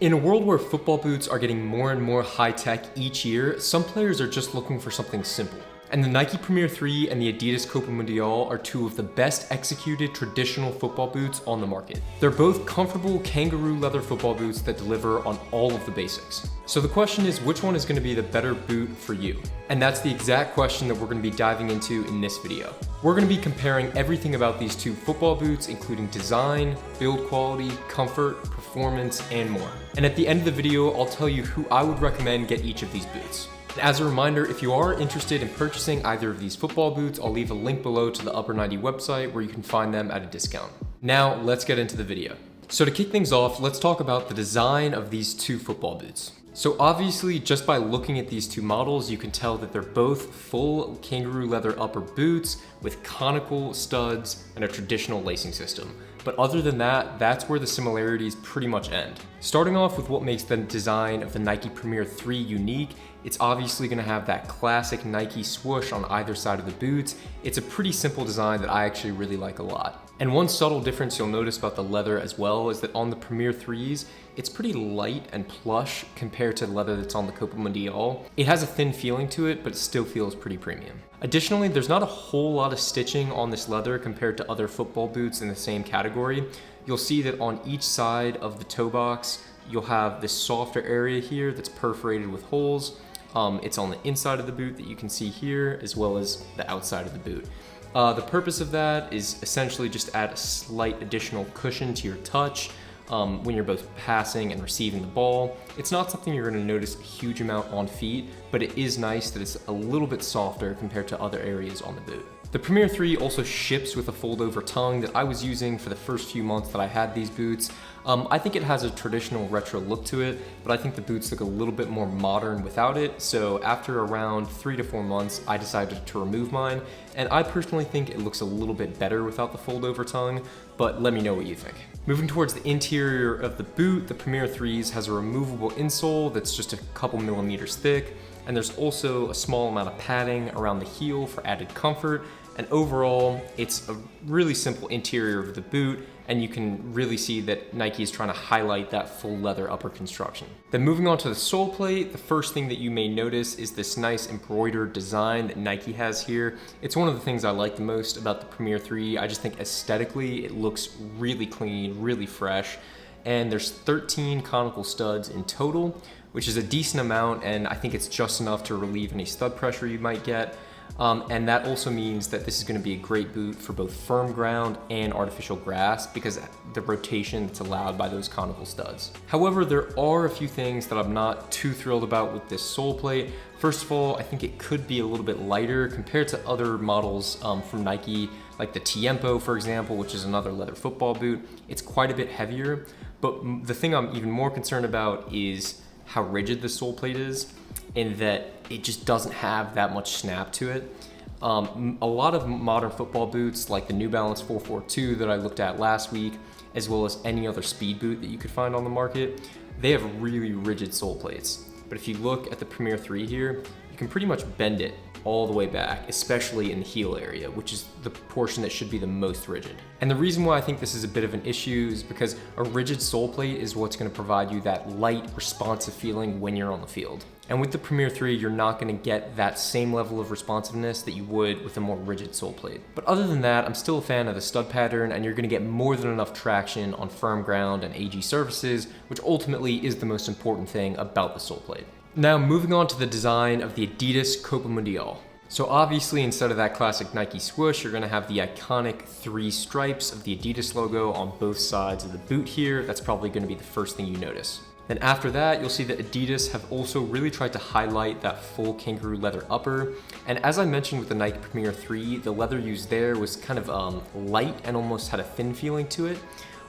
In a world where football boots are getting more and more high-tech each year, some players are just looking for something simple. And the Nike Premier 3 and the Adidas Copa Mundial are two of the best executed traditional football boots on the market. They're both comfortable kangaroo leather football boots that deliver on all of the basics. So the question is, which one is going to be the better boot for you? And that's the exact question that we're going to be diving into in this video. We're going to be comparing everything about these two football boots, including design, build quality, comfort, performance, and more. And at the end of the video, I'll tell you who I would recommend get each of these boots. As a reminder, if you are interested in purchasing either of these football boots, I'll leave a link below to the Upper 90 website where you can find them at a discount. Now, let's get into the video. So to kick things off, let's talk about the design of these two football boots. So obviously, just by looking at these two models, you can tell that they're both full kangaroo leather upper boots with conical studs and a traditional lacing system. But other than that, that's where the similarities pretty much end. Starting off with what makes the design of the Nike Premier 3 unique, it's obviously gonna have that classic Nike swoosh on either side of the boots. It's a pretty simple design that I actually really like a lot. And one subtle difference you'll notice about the leather as well is that on the Premier 3s, it's pretty light and plush compared to the leather that's on the Copa Mundial. It has a thin feeling to it, but it still feels pretty premium. Additionally, there's not a whole lot of stitching on this leather compared to other football boots in the same category. You'll see that on each side of the toe box, you'll have this softer area here that's perforated with holes. It's on the inside of the boot that you can see here, as well as the outside of the boot. The purpose of that is essentially just add a slight additional cushion to your touch when you're both passing and receiving the ball. It's not something you're going to notice a huge amount on feet, but it is nice that it's a little bit softer compared to other areas on the boot. The Premier 3 also ships with a fold-over tongue that I was using for the first few months that I had these boots. I think it has a traditional retro look to it, but I think the boots look a little bit more modern without it, so after around 3 to 4 months, I decided to remove mine, and I personally think it looks a little bit better without the fold-over tongue, but let me know what you think. Moving towards the interior of the boot, the Premier 3s has a removable insole that's just a couple millimeters thick, and there's also a small amount of padding around the heel for added comfort. And overall, it's a really simple interior of the boot, and you can really see that Nike is trying to highlight that full leather upper construction. Then moving on to the sole plate, the first thing that you may notice is this nice embroidered design that Nike has here. It's one of the things I like the most about the Premier 3. I just think aesthetically, it looks really clean, really fresh. And there's 13 conical studs in total, which is a decent amount, and I think it's just enough to relieve any stud pressure you might get. And that also means that this is going to be a great boot for both firm ground and artificial grass because the rotation that's allowed by those conical studs. However, there are a few things that I'm not too thrilled about with this sole plate. First of all, I think it could be a little bit lighter compared to other models from Nike, like the Tiempo, for example, which is another leather football boot. It's quite a bit heavier, but the thing I'm even more concerned about is how rigid the sole plate is, in that it just doesn't have that much snap to it. A lot of modern football boots, like the New Balance 442 that I looked at last week, as well as any other speed boot that you could find on the market, they have really rigid sole plates. But if you look at the Premier 3 here, you can pretty much bend it all the way back, especially in the heel area, which is the portion that should be the most rigid. And the reason why I think this is a bit of an issue is because a rigid sole plate is what's going to provide you that light, responsive feeling when you're on the field. And with the Premier 3, you're not going to get that same level of responsiveness that you would with a more rigid sole plate. But other than that, I'm still a fan of the stud pattern, and you're going to get more than enough traction on firm ground and AG surfaces, which ultimately is the most important thing about the sole plate. Now moving on to the design of the Adidas Copa Mundial. So obviously, instead of that classic Nike swoosh, you're gonna have the iconic 3 stripes of the Adidas logo on both sides of the boot here. That's probably gonna be the first thing you notice. Then after that, you'll see that Adidas have also really tried to highlight that full kangaroo leather upper. And as I mentioned with the Nike Premier 3, the leather used there was kind of light and almost had a thin feeling to it.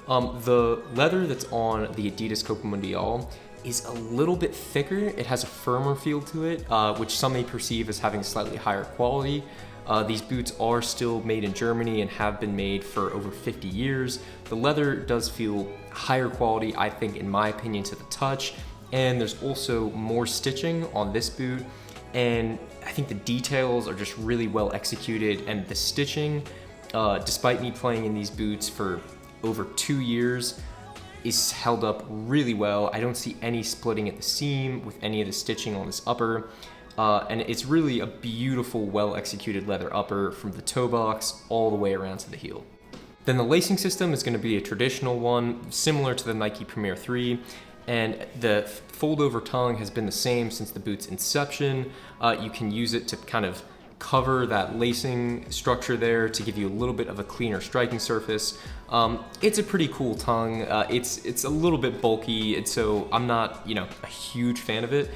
The leather that's on the Adidas Copa Mundial is a little bit thicker. It has a firmer feel to it, which some may perceive as having slightly higher quality. These boots are still made in Germany and have been made for over 50 years. The leather does feel higher quality, I think, in my opinion, to the touch. And there's also more stitching on this boot. And I think the details are just really well executed. And the stitching, despite me playing in these boots for over 2 years, is held up really well. I don't see any splitting at the seam with any of the stitching on this upper. And it's really a beautiful, well-executed leather upper from the toe box all the way around to the heel. Then the lacing system is going to be a traditional one, similar to the Nike Premier 3, and the fold-over tongue has been the same since the boot's inception. You can use it to kind of cover that lacing structure there to give you a little bit of a cleaner striking surface. It's a pretty cool tongue. It's a little bit bulky, and so I'm not, a huge fan of it.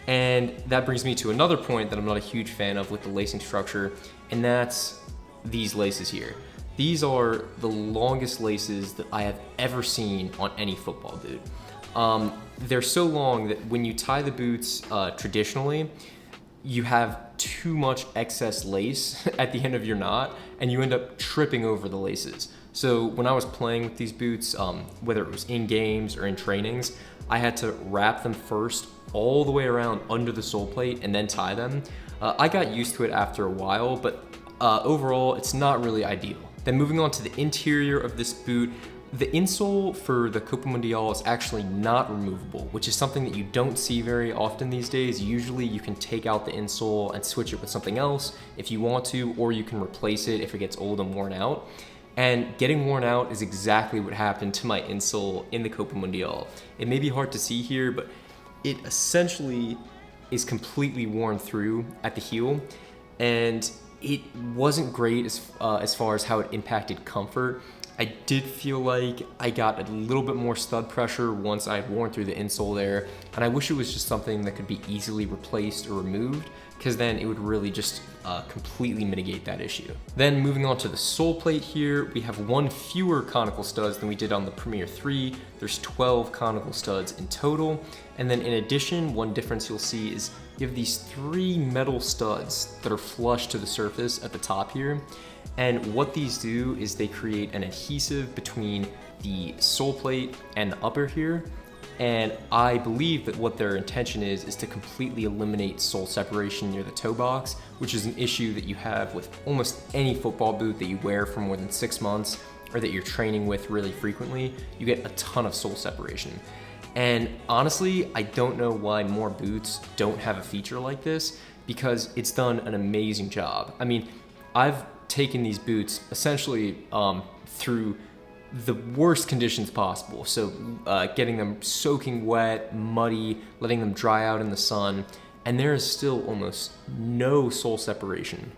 And that brings me to another point that I'm not a huge fan of with the lacing structure, and that's these laces here. These are the longest laces that I have ever seen on any football boot. They're so long that when you tie the boots traditionally, you have too much excess lace at the end of your knot, and you end up tripping over the laces. So when I was playing with these boots, whether it was in games or in trainings, I had to wrap them first all the way around under the sole plate and then tie them. I got used to it after a while, but overall, it's not really ideal. Then moving on to the interior of this boot, the insole for the Copa Mundial is actually not removable, which is something that you don't see very often these days. Usually you can take out the insole and switch it with something else if you want to, or you can replace it if it gets old and worn out. And getting worn out is exactly what happened to my insole in the Copa Mundial. It may be hard to see here, but it essentially is completely worn through at the heel, and it wasn't great as far as how it impacted comfort. I did feel like I got a little bit more stud pressure once I had worn through the insole there, and I wish it was just something that could be easily replaced or removed, because then it would really just completely mitigate that issue. Then moving on to the sole plate here, we have one fewer conical studs than we did on the Premier 3. There's 12 conical studs in total. And then in addition, one difference you'll see is you have these 3 metal studs that are flush to the surface at the top here. And what these do is they create an adhesive between the sole plate and the upper here. And I believe that what their intention is to completely eliminate sole separation near the toe box, which is an issue that you have with almost any football boot that you wear for more than 6 months or that you're training with really frequently. You get a ton of sole separation. And honestly, I don't know why more boots don't have a feature like this, because it's done an amazing job. I mean, I've taken these boots essentially through the worst conditions possible. So getting them soaking wet, muddy, letting them dry out in the sun, and there is still almost no sole separation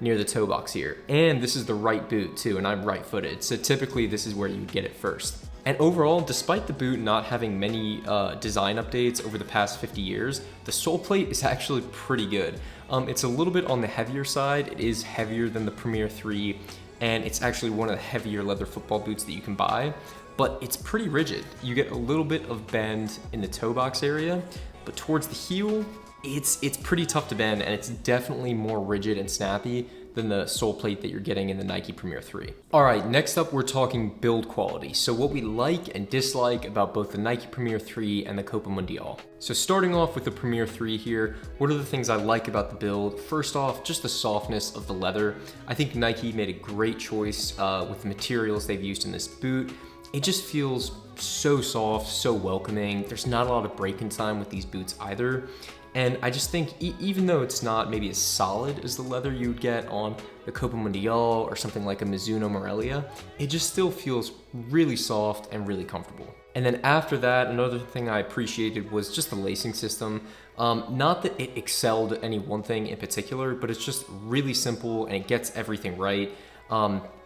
near the toe box here. And this is the right boot too, and I'm right-footed, so typically this is where you would get it first. And overall, despite the boot not having many design updates over the past 50 years, the sole plate is actually pretty good. It's a little bit on the heavier side. It is heavier than the Premier 3, and it's actually one of the heavier leather football boots that you can buy, but it's pretty rigid. You get a little bit of bend in the toe box area, but towards the heel, it's pretty tough to bend, and it's definitely more rigid and snappy than the sole plate that you're getting in the Nike Premier 3. All right, next up, we're talking build quality. So what we like and dislike about both the Nike Premier 3 and the Copa Mundial. So starting off with the Premier 3 here, what are the things I like about the build? First off, just the softness of the leather. I think Nike made a great choice with the materials they've used in this boot. It just feels so soft, so welcoming. There's not a lot of break-in time with these boots either. And I just think even though it's not maybe as solid as the leather you would get on the Copa Mundial or something like a Mizuno Morelia, it just still feels really soft and really comfortable. And then after that, another thing I appreciated was just the lacing system. Not that it excelled at any one thing in particular, but it's just really simple and it gets everything right.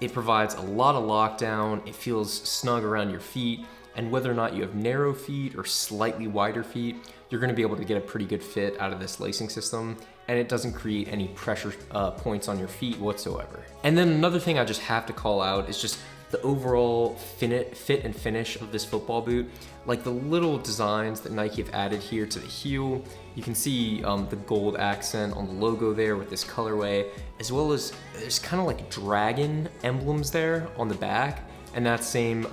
It provides a lot of lockdown, it feels snug around your feet, and whether or not you have narrow feet or slightly wider feet, you're gonna be able to get a pretty good fit out of this lacing system, and it doesn't create any pressure points on your feet whatsoever. And then another thing I just have to call out is just the overall fit and finish of this football boot. Like the little designs that Nike have added here to the heel. You can see the gold accent on the logo there with this colorway, as well as there's kind of like dragon emblems there on the back, and that same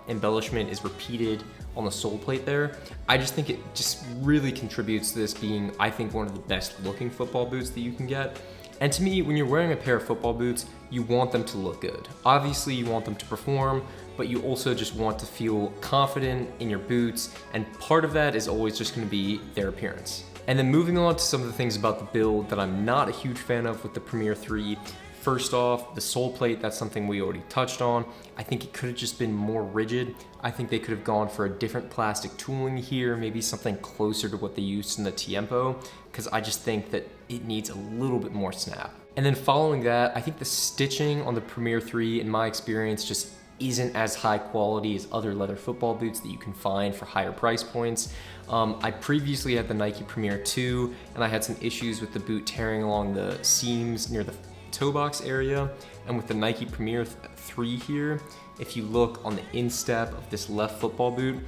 embellishment is repeated on the sole plate there. I just think it just really contributes to this being, I think, one of the best looking football boots that you can get. And to me, when you're wearing a pair of football boots, you want them to look good. Obviously, you want them to perform, but you also just want to feel confident in your boots, and part of that is always just gonna be their appearance. And then moving on to some of the things about the build that I'm not a huge fan of with the Premier 3. First off, the sole plate, that's something we already touched on. I think it could have just been more rigid. I think they could have gone for a different plastic tooling here, maybe something closer to what they used in the Tiempo, because I just think that it needs a little bit more snap. And then following that, I think the stitching on the Premier 3, in my experience, just isn't as high quality as other leather football boots that you can find for higher price points. I previously had the Nike Premier 2, and I had some issues with the boot tearing along the seams near the toe box area. And with the Nike Premier 3 here, if you look on the instep of this left football boot,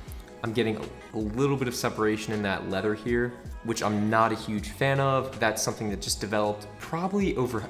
I'm getting a little bit of separation in that leather here, which I'm not a huge fan of. That's something that just developed probably over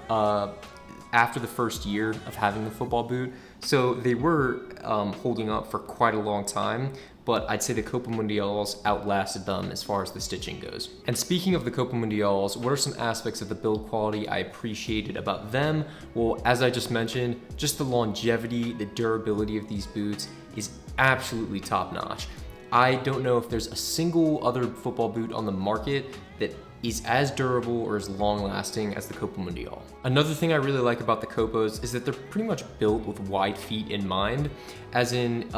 after the first year of having the football boot. So they were holding up for quite a long time, but I'd say the Copa Mundials outlasted them as far as the stitching goes. And speaking of the Copa Mundials, what are some aspects of the build quality I appreciated about them? Well, as I just mentioned, just the longevity, the durability of these boots is absolutely top notch. I don't know if there's a single other football boot on the market that is as durable or as long lasting as the Copa Mundial. Another thing I really like about the Copas is that they're pretty much built with wide feet in mind, as in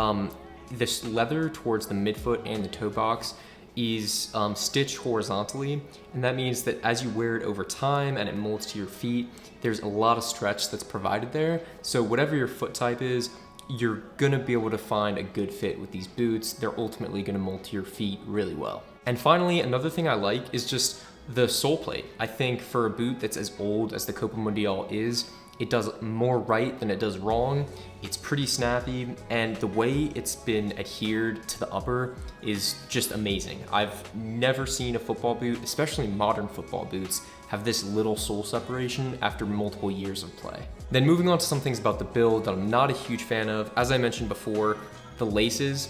this leather towards the midfoot and the toe box is stitched horizontally, and that means that as you wear it over time and it molds to your feet, there's a lot of stretch that's provided there. So whatever your foot type is, you're gonna be able to find a good fit with these boots. They're ultimately gonna mold to your feet really well. And finally, another thing I like is just the sole plate. I think for a boot that's as old as the Copa Mundial is, it does more right than it does wrong. It's pretty snappy, and the way it's been adhered to the upper is just amazing. I've never seen a football boot, especially modern football boots, have this little sole separation after multiple years of play. Then moving on to some things about the build that I'm not a huge fan of. As I mentioned before, the laces.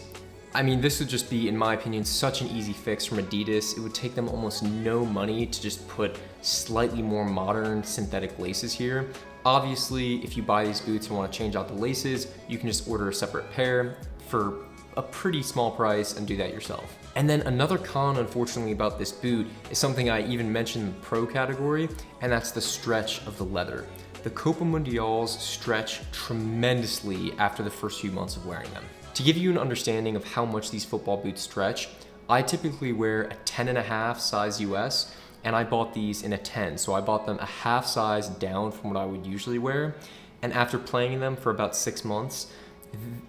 I mean, this would just be, in my opinion, such an easy fix from Adidas. It would take them almost no money to just put slightly more modern synthetic laces here. Obviously, if you buy these boots and want to change out the laces, you can just order a separate pair for a pretty small price and do that yourself. And then another con, unfortunately, about this boot is something I even mentioned in the pro category, and that's the stretch of the leather. The Copa Mundials stretch tremendously after the first few months of wearing them. To give you an understanding of how much these football boots stretch, I typically wear a 10.5 size US, and I bought these in a 10, so I bought them a half size down from what I would usually wear. And after playing in them for about 6 months,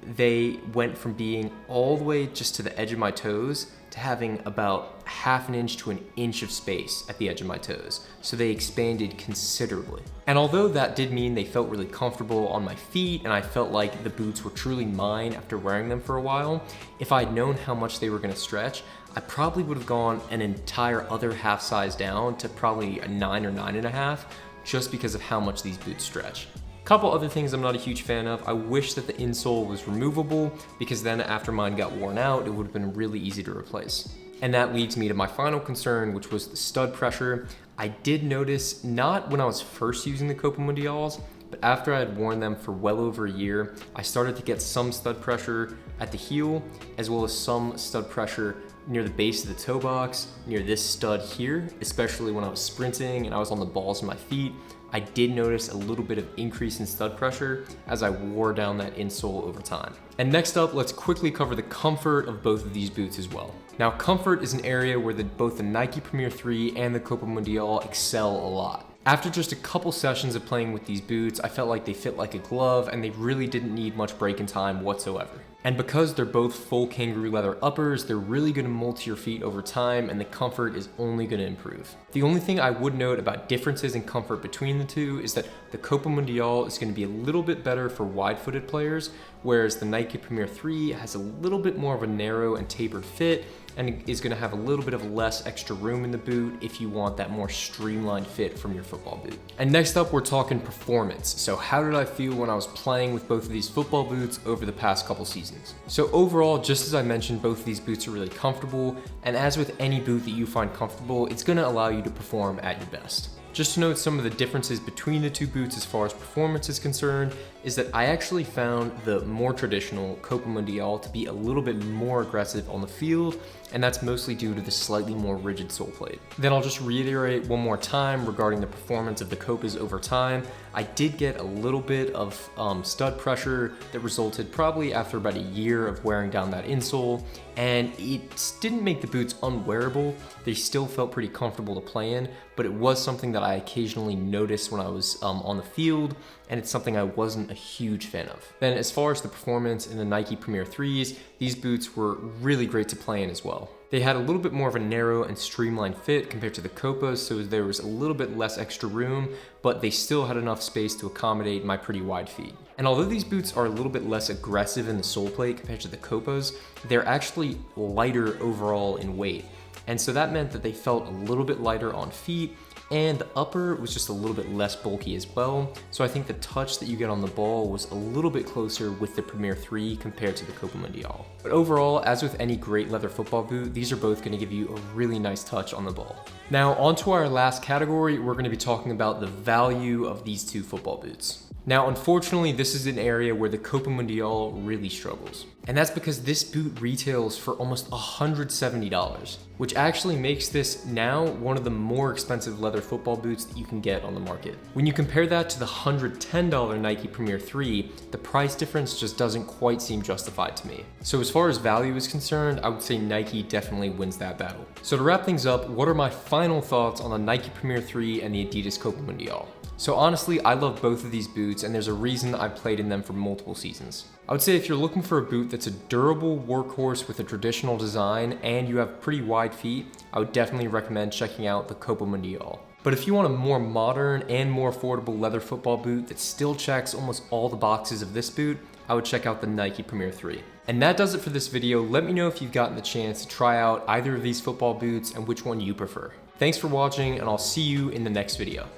they went from being all the way just to the edge of my toes to having about half an inch to an inch of space at the edge of my toes. So they expanded considerably. And although that did mean they felt really comfortable on my feet and I felt like the boots were truly mine after wearing them for a while, if I'd known how much they were gonna stretch, I probably would have gone an entire other half size down to probably a 9 or 9.5, just because of how much these boots stretch. Couple other things I'm not a huge fan of. I wish that the insole was removable, because then after mine got worn out, it would have been really easy to replace. And that leads me to my final concern, which was the stud pressure. I did notice, not when I was first using the Copa Mundials, but after I had worn them for well over a year, I started to get some stud pressure at the heel, as well as some stud pressure near the base of the toe box, near this stud here, especially when I was sprinting and I was on the balls of my feet. I did notice a little bit of increase in stud pressure as I wore down that insole over time. And next up, let's quickly cover the comfort of both of these boots as well. Now, comfort is an area where both the Nike Premier 3 and the Copa Mundial excel a lot. After just a couple sessions of playing with these boots, I felt like they fit like a glove and they really didn't need much break in time whatsoever. And because they're both full kangaroo leather uppers, they're really gonna mold to your feet over time, and the comfort is only gonna improve. The only thing I would note about differences in comfort between the two is that the Copa Mundial is gonna be a little bit better for wide-footed players, whereas the Nike Premier 3 has a little bit more of a narrow and tapered fit, and is gonna have a little bit of less extra room in the boot if you want that more streamlined fit from your football boot. And next up, we're talking performance. So how did I feel when I was playing with both of these football boots over the past couple seasons? So overall, just as I mentioned, both of these boots are really comfortable, and as with any boot that you find comfortable, it's gonna allow you to perform at your best. Just to note some of the differences between the two boots as far as performance is concerned, is that I actually found the more traditional Copa Mundial to be a little bit more aggressive on the field, and that's mostly due to the slightly more rigid sole plate. Then I'll just reiterate one more time regarding the performance of the Copas over time. I did get a little bit of stud pressure that resulted probably after about a year of wearing down that insole, and it didn't make the boots unwearable. They still felt pretty comfortable to play in, but it was something that I occasionally noticed when I was on the field, and it's something I wasn't a huge fan of. Then as far as the performance in the Nike Premier 3s, these boots were really great to play in as well. They had a little bit more of a narrow and streamlined fit compared to the Copas, so there was a little bit less extra room, but they still had enough space to accommodate my pretty wide feet. And although these boots are a little bit less aggressive in the sole plate compared to the Copas, they're actually lighter overall in weight. And so that meant that they felt a little bit lighter on feet, and the upper was just a little bit less bulky as well. So I think the touch that you get on the ball was a little bit closer with the Premier 3 compared to the Copa Mundial. But overall, as with any great leather football boot, these are both going to give you a really nice touch on the ball. Now onto our last category, we're going to be talking about the value of these two football boots. Now, unfortunately, this is an area where the Copa Mundial really struggles. And that's because this boot retails for almost $170, which actually makes this now one of the more expensive leather football boots that you can get on the market. When you compare that to the $110 Nike Premier 3, the price difference just doesn't quite seem justified to me. So as far as value is concerned, I would say Nike definitely wins that battle. So to wrap things up, what are my final thoughts on the Nike Premier 3 and the Adidas Copa Mundial? So honestly, I love both of these boots, and there's a reason I've played in them for multiple seasons. I would say if you're looking for a boot that's a durable workhorse with a traditional design and you have pretty wide feet, I would definitely recommend checking out the Copa Mundial. But if you want a more modern and more affordable leather football boot that still checks almost all the boxes of this boot, I would check out the Nike Premier 3. And that does it for this video. Let me know if you've gotten the chance to try out either of these football boots and which one you prefer. Thanks for watching, and I'll see you in the next video.